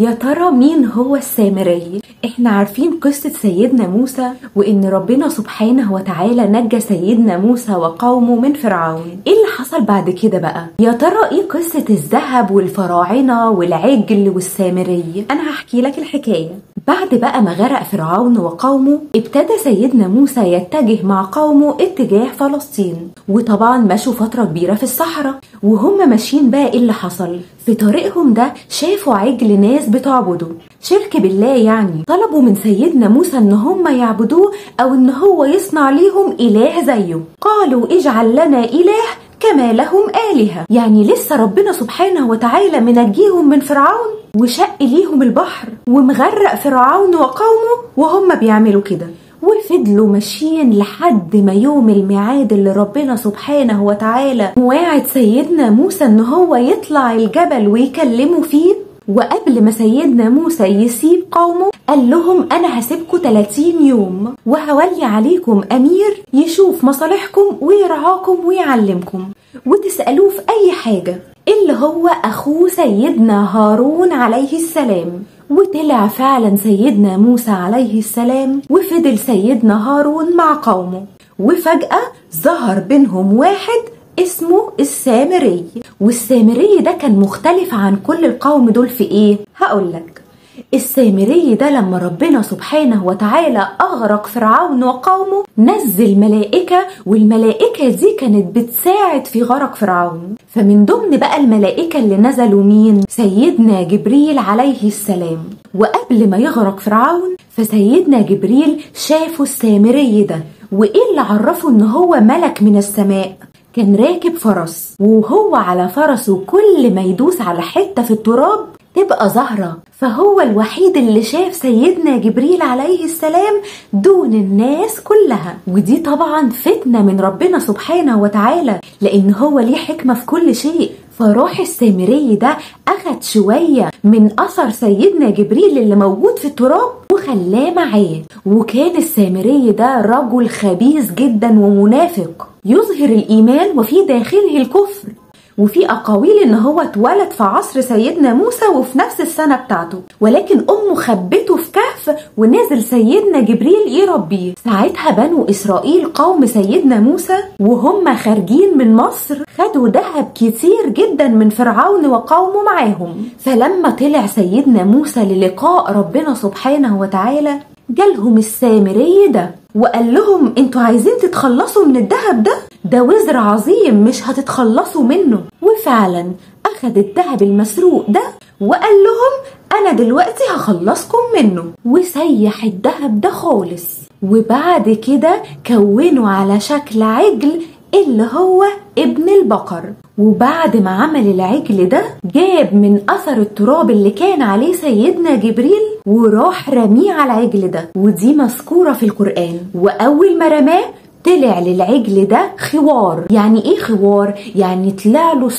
يا ترى مين هو السامري؟ احنا عارفين قصة سيدنا موسى وان ربنا سبحانه وتعالى نجى سيدنا موسى وقومه من فرعون. ايه اللي حصل بعد كده بقى؟ يا ترى ايه قصة الذهب والفراعنة والعجل والسامري؟ انا هحكي لك الحكاية. بعد بقى ما غرق فرعون وقومه، ابتدى سيدنا موسى يتجه مع قومه اتجاه فلسطين، وطبعا مشوا فترة كبيرة في الصحراء. وهم ماشيين بقى ايه اللي حصل؟ في طريقهم ده شافوا عجل ناس بتعبده، شرك بالله يعني. طلبوا من سيدنا موسى ان هم يعبدوه او ان هو يصنع ليهم اله زيه. قالوا اجعل لنا اله كما لهم آلهة. يعني لسه ربنا سبحانه وتعالى منجيهم من فرعون وشق ليهم البحر ومغرق فرعون وقومه وهم بيعملوا كده. وفضلوا ماشيين لحد ما يوم الميعاد اللي ربنا سبحانه وتعالى مواعد سيدنا موسى ان هو يطلع الجبل ويكلموا فيه. وقبل ما سيدنا موسى يسيب قومه قال لهم انا هسيبكم 30 يوم وهولي عليكم امير يشوف مصالحكم ويرعاكم ويعلمكم وتسألوه في اي حاجة، اللي هو اخوه سيدنا هارون عليه السلام. وطلع فعلا سيدنا موسى عليه السلام وفضل سيدنا هارون مع قومه. وفجأة ظهر بينهم واحد اسمه السامري. والسامري ده كان مختلف عن كل القوم دول في ايه؟ هقولك. السامري ده لما ربنا سبحانه وتعالى أغرق فرعون وقومه نزل ملائكة، والملائكة دي كانت بتساعد في غرق فرعون. فمن ضمن بقى الملائكة اللي نزلوا مين؟ سيدنا جبريل عليه السلام. وقبل ما يغرق فرعون فسيدنا جبريل شافوا السامري ده. وإيه اللي عرفه إن هو ملك من السماء؟ كان راكب فرس، وهو على فرسه كل ما يدوس على حتة في التراب تبقى زهرة. فهو الوحيد اللي شاف سيدنا جبريل عليه السلام دون الناس كلها. ودي طبعا فتنة من ربنا سبحانه وتعالى، لأن هو ليه حكمة في كل شيء. فراح السامري ده أخد شوية من أثر سيدنا جبريل اللي موجود في التراب وخلاه معاه. وكان السامري ده رجل خبيث جدا ومنافق يظهر الإيمان وفي داخله الكفر. وفي أقاويل إن هو اتولد في عصر سيدنا موسى وفي نفس السنة بتاعته، ولكن أمه خبته في كهف ونزل سيدنا جبريل يربيه. ساعتها بنو إسرائيل قوم سيدنا موسى وهم خارجين من مصر خدوا ذهب كتير جدا من فرعون وقومه معاهم. فلما طلع سيدنا موسى للقاء ربنا سبحانه وتعالى جالهم السامري ده وقال لهم انتوا عايزين تتخلصوا من الذهب ده وزر عظيم مش هتتخلصوا منه. وفعلا اخد الذهب المسروق ده وقال لهم انا دلوقتي هخلصكم منه، وسيح الذهب ده خالص. وبعد كده كونوا على شكل عجل اللي هو ابن البقر. وبعد ما عمل العجل ده جاب من اثر التراب اللي كان عليه سيدنا جبريل وراح رميه على العجل ده، ودي مذكورة في القرآن. واول ما رماه طلع للعجل ده خوار. يعني ايه خوار؟ يعني طلع له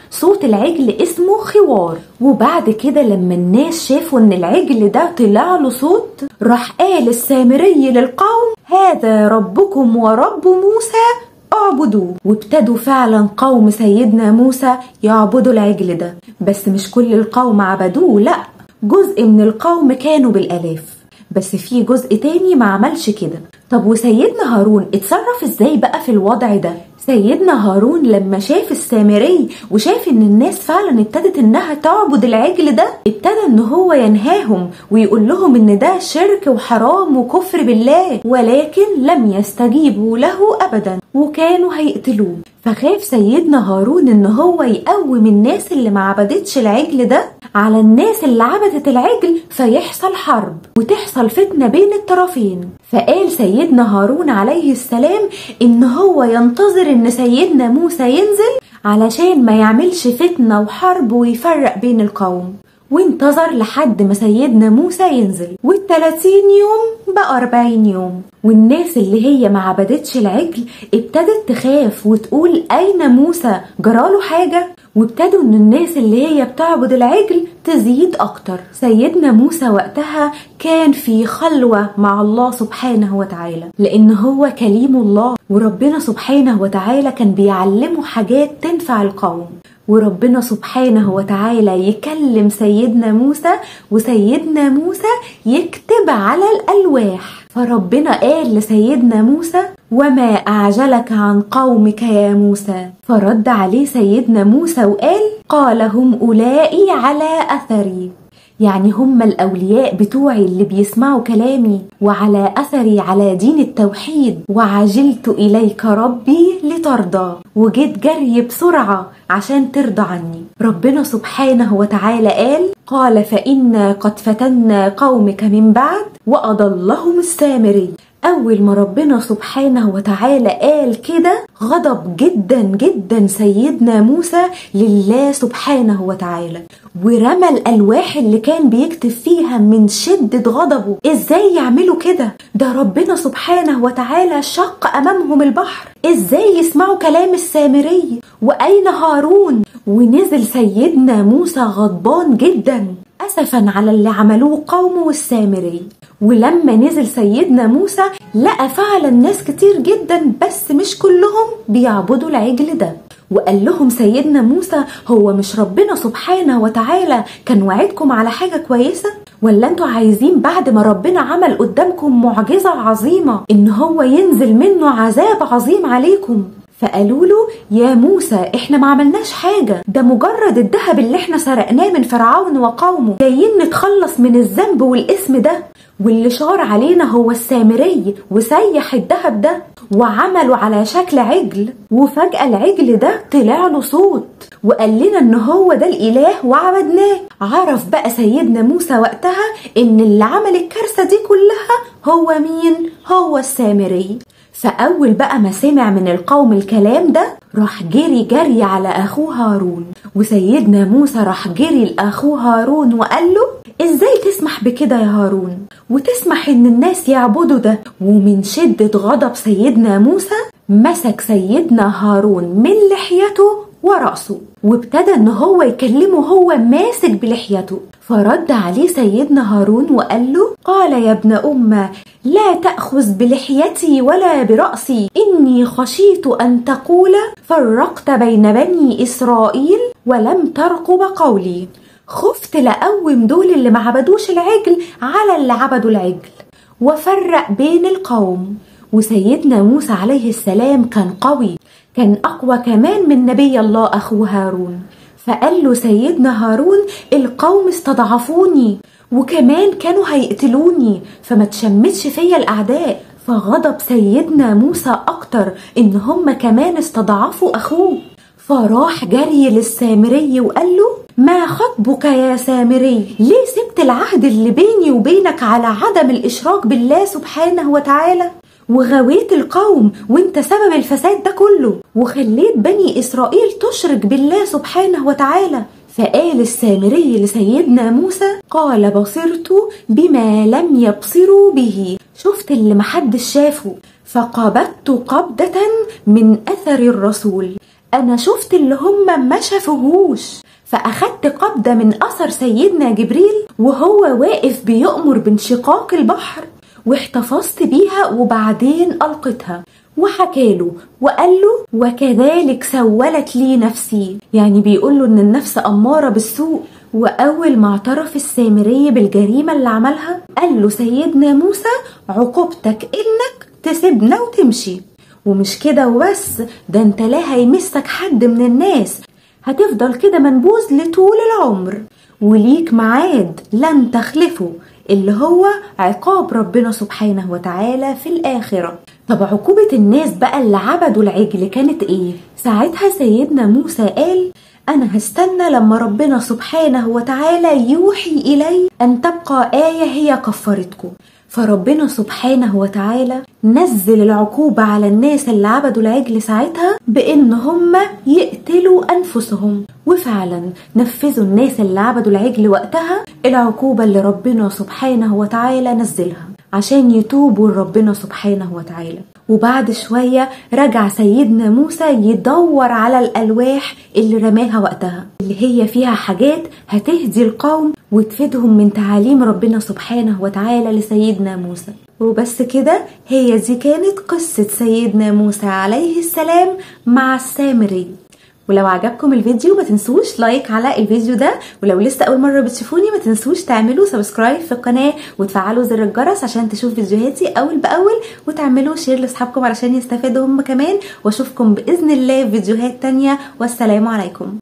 صوت العجل اسمه خوار. وبعد كده لما الناس شافوا ان العجل ده طلع له صوت راح قال السامري للقوم هذا ربكم ورب موسى اعبدوه. وابتدوا فعلا قوم سيدنا موسى يعبدوا العجل ده. بس مش كل القوم عبدوه، لا، جزء من القوم كانوا بالالاف، بس في جزء تاني ما عملش كده. طب وسيدنا هارون اتصرف ازاي بقى في الوضع ده؟ سيدنا هارون لما شاف السامري وشاف ان الناس فعلا ابتدت انها تعبد العجل ده ابتدى ان هو ينهاهم ويقول لهم ان ده شرك وحرام وكفر بالله، ولكن لم يستجيبوا له ابدا وكانوا هيقتلوه. فخاف سيدنا هارون ان هو يقوم الناس اللي ما عبدتش العجل ده على الناس اللي عبدت العجل فيحصل حرب وتحصل فتنة بين الطرفين. فقال سيدنا هارون عليه السلام ان هو ينتظر ان سيدنا موسى ينزل علشان ما يعملش فتنة وحرب ويفرق بين القوم. وانتظر لحد ما سيدنا موسى ينزل، وال30 يوم بقى 40 يوم. والناس اللي هي ما عبدتش العجل ابتدت تخاف وتقول اين موسى؟ جراله حاجة؟ وابتدوا ان الناس اللي هي بتعبد العجل تزيد اكتر. سيدنا موسى وقتها كان في خلوة مع الله سبحانه وتعالى، لان هو كليم الله وربنا سبحانه وتعالى كان بيعلمه حاجات تنفع القوم. وربنا سبحانه وتعالى يكلم سيدنا موسى، وسيدنا موسى يكتب على الألواح. فربنا قال لسيدنا موسى: وما أعجلك عن قومك يا موسى؟ فرد عليه سيدنا موسى وقال: قال هم أولئي على أثري، يعني هم الأولياء بتوعي اللي بيسمعوا كلامي وعلى أثري على دين التوحيد، وعجلت إليك ربي لترضى، وجيت جري بسرعة عشان ترضى عني. ربنا سبحانه وتعالى قال فإنا قد فتنا قومك من بعد وأضلهم السامري. أول ما ربنا سبحانه وتعالى قال كده غضب جدا جدا سيدنا موسى لله سبحانه وتعالى، ورمى الألواح اللي كان بيكتب فيها من شدة غضبه. إزاي يعملوا كده؟ ده ربنا سبحانه وتعالى شق أمامهم البحر، إزاي يسمعوا كلام السامري؟ وأين هارون؟ ونزل سيدنا موسى غضبان جدا أسفا على اللي عملوه قومه السامري. ولما نزل سيدنا موسى لقى فعلا ناس كتير جدا بس مش كلهم بيعبدوا العجل ده. وقال لهم سيدنا موسى: هو مش ربنا سبحانه وتعالى كان وعدكم على حاجة كويسة؟ ولا انتوا عايزين بعد ما ربنا عمل قدامكم معجزة عظيمة ان هو ينزل منه عذاب عظيم عليكم؟ فقالوا له: يا موسى احنا ما عملناش حاجة، ده مجرد الذهب اللي احنا سرقناه من فرعون وقومه، جايين نتخلص من الذنب والاسم ده، واللي شار علينا هو السامري وسيح الذهب ده وعمله على شكل عجل، وفجأة العجل ده طلع له صوت وقال لنا ان هو ده الاله وعبدناه. عرف بقى سيدنا موسى وقتها ان اللي عمل الكارثة دي كلها هو مين؟ هو السامري. فأول بقى ما سمع من القوم الكلام ده راح جري على أخوه هارون، وسيدنا موسى راح جري لأخوه هارون وقال له: إزاي تسمح بكده يا هارون وتسمح إن الناس يعبدوا ده؟ ومن شدة غضب سيدنا موسى مسك سيدنا هارون من لحيته ورأسه، وابتدى إن هو يكلمه هو ماسك بلحيته. فرد عليه سيدنا هارون وقال له: قال يا ابن أمة لا تأخذ بلحيتي ولا برأسي، إني خشيت أن تقول فرقت بين بني إسرائيل ولم ترقب قولي. خفت لأقوم دول اللي ما عبدوش العجل على اللي عبدوا العجل وفرق بين القوم. وسيدنا موسى عليه السلام كان قوي، كان أقوى كمان من نبي الله أخوه هارون. فقال له سيدنا هارون: القوم استضعفوني وكمان كانوا هيقتلوني، فما تشمتش فيا الأعداء. فغضب سيدنا موسى أكتر إن هم كمان استضعفوا أخوه، فراح جري للسامري وقال له: ما خطبك يا سامري؟ ليه سبت العهد اللي بيني وبينك على عدم الإشراك بالله سبحانه وتعالى وغويت القوم وانت سبب الفساد ده كله وخليت بني إسرائيل تشرك بالله سبحانه وتعالى؟ فقال السامري لسيدنا موسى: قال بصرت بما لم يبصروا به، شفت اللي محدش شافه، فقبضت قبضة من أثر الرسول، أنا شفت اللي هم ما شافوهوش، فأخدت قبضة من أثر سيدنا جبريل وهو واقف بيأمر بانشقاق البحر، واحتفظت بيها وبعدين ألقتها. وحكاله وقال له: وكذلك سولت لي نفسي، يعني بيقول له ان النفس أمارة بالسوء. وأول ما اعترف السامري بالجريمة اللي عملها قال له سيدنا موسى: عقوبتك انك تسيبنا وتمشي، ومش كده وبس، ده انت لا هيمسك حد من الناس، هتفضل كده منبوذ لطول العمر، وليك معاد لن تخلفه، اللي هو عقاب ربنا سبحانه وتعالى في الآخرة. طب عقوبة الناس بقى اللي عبدوا العجل كانت ايه؟ ساعتها سيدنا موسى قال: أنا هستنى لما ربنا سبحانه وتعالى يوحي إلي أن تبقى آية هي كفرتكم. فربنا سبحانه وتعالى نزل العقوبة على الناس اللي عبدوا العجل ساعتها بإن هم يقتلوا أنفسهم، وفعلا نفذوا الناس اللي عبدوا العجل وقتها العقوبة اللي ربنا سبحانه وتعالى نزلها عشان يتوبوا لربنا سبحانه وتعالى. وبعد شوية رجع سيدنا موسى يدور على الألواح اللي رماها وقتها، اللي هي فيها حاجات هتهدي القوم وتفيدهم من تعاليم ربنا سبحانه وتعالى لسيدنا موسى. وبس كده، هي دي كانت قصة سيدنا موسى عليه السلام مع السامري. ولو عجبكم الفيديو ما تنسوش لايك على الفيديو ده، ولو لسه اول مره بتشوفوني ما تنسوش تعملوا سبسكرايب في القناه وتفعلوا زر الجرس عشان تشوف فيديوهاتي اول باول، وتعملوا شير لاصحابكم علشان يستفادوا هم كمان. واشوفكم باذن الله في فيديوهات تانية، والسلام عليكم.